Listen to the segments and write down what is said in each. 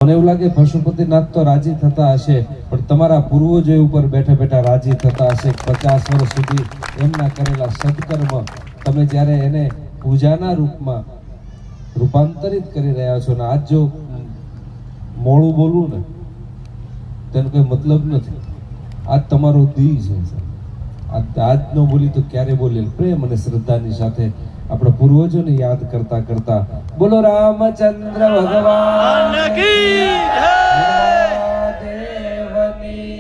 મને એવું લાગે પશુપતિનાથ તો રાજી થતા હશે, પણ તમારા પૂર્વજો ઉપર બેઠા બેઠા રાજી થતા હશે. 50 વર્ષ સુધી એમના કરેલા સત્કર્મ તમે જ્યારે એને પૂજાના રૂપમાં રૂપાંતરિત કરી રહ્યા છો ને આજ જો મોડું બોલવું ને તેનો કોઈ મતલબ નથી. આજ તમારો દી છે. આજ ન બોલી તો ક્યારે બોલે? પ્રેમ અને શ્રદ્ધાની સાથે આપણા પૂર્વજોને યાદ કરતા કરતા બોલો રામચંદ્ર ભગવાન કી જય, દેવની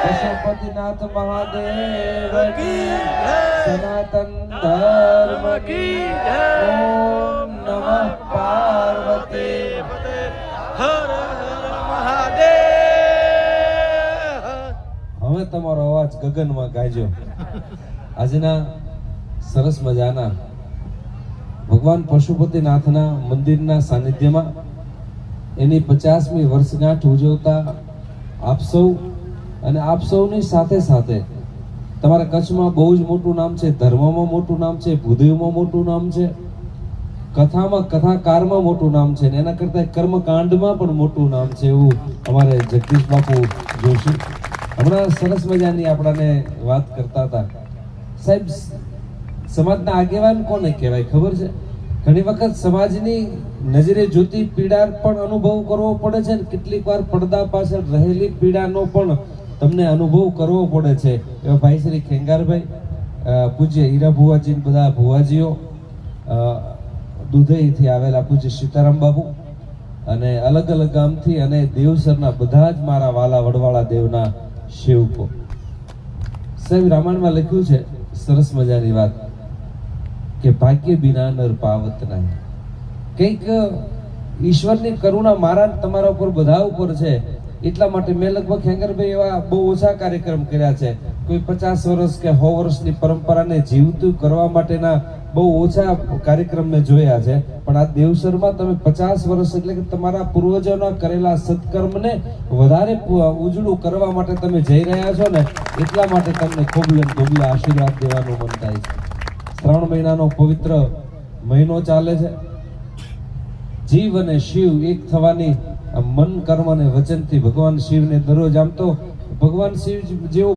પશુપતિનાથ મહાદેવ કી જય, સનાતન ધર્મ કી જય. ઓમ નમઃ પાર્વતી પતે, હર હર મહાદેવ. હવે તમારો અવાજ ગગનમાં ગાયજો. આજના સરસ મજાના ભગવાન પશુપતિનાથના મંદિરના સાનિધ્યમાં એની 50મી વર્ષગાંઠ ઉજવતા આપ સૌ અને આપ સૌની સાથે સાથે તમારા કચ્છમાં બહુ જ મોટું નામ છે, ધર્મમાં મોટું નામ છે, ભૂદેવમાં મોટું નામ છે, કથામાં કથાકારમાં મોટું નામ છે ને એના કરતાં કર્મકાંડમાં પણ મોટું નામ છે એવું અમારે જગદીશ બાપુ જોશી હમણાં સરસ મજાની આપણાને વાત કરતા હતા. સાહેબ, સમાજના આગેવાન કોને કહેવાય ખબર છે? ઘણી વખત સમાજની નજરે જોતી પીડા પણ અનુભવ કરવો પડે છે ને કેટલીક વાર પડદા પાછળ રહેલી પીડાનો પણ તમને અનુભવ કરવો પડે છે. એવા ભાઈ શ્રી ખેંગારભાઈ, પૂજ્ય હીરા ભુવાજી, બધા ભુવાજીઓ, દુધઈથી આવેલા પૂજ્ય સીતારામ બાપુ અને અલગ અલગ ગામથી અને દેવસરના બધા જ મારા વાલા વડવાળા દેવના સેવકો. સાહેબ, રામાયણમાં લખ્યું છે સરસ મજાની વાત કે ભાગ્ય બિના નર પાવત નહીં. કંઈક ઈશ્વરની કરુણા મારા તમારા ઉપર બધા ઉપર છે. એટલા માટે મેં લગભગ ખેંગરભાઈ એવા બહુ ઓછા કાર્યક્રમ કર્યા છે. કોઈ 50 વર્ષ કે 100 વર્ષની પરંપરાને જીવતું કરવા માટેના બહુ ઓછા કાર્યક્રમ મેં જોયા છે. પણ આ દેવસરમાં તમે 50 વર્ષ એટલે કે તમારા પૂર્વજોના કરેલા સત્કર્મને વધારે ઉજળું કરવા માટે તમે જઈ રહ્યા છો ને એટલા માટે તમને ખોબલે ખોબલા આશીર્વાદ દેવાનું મન થાય છે. શ્રાવણ મહિનાનો પવિત્ર મહિનો ચાલે છે. જીવ અને શિવ એક થવાની મન કર્મ અને વચનથી ભગવાન શિવને દરરોજ, આમ તો ભગવાન શિવ જેવો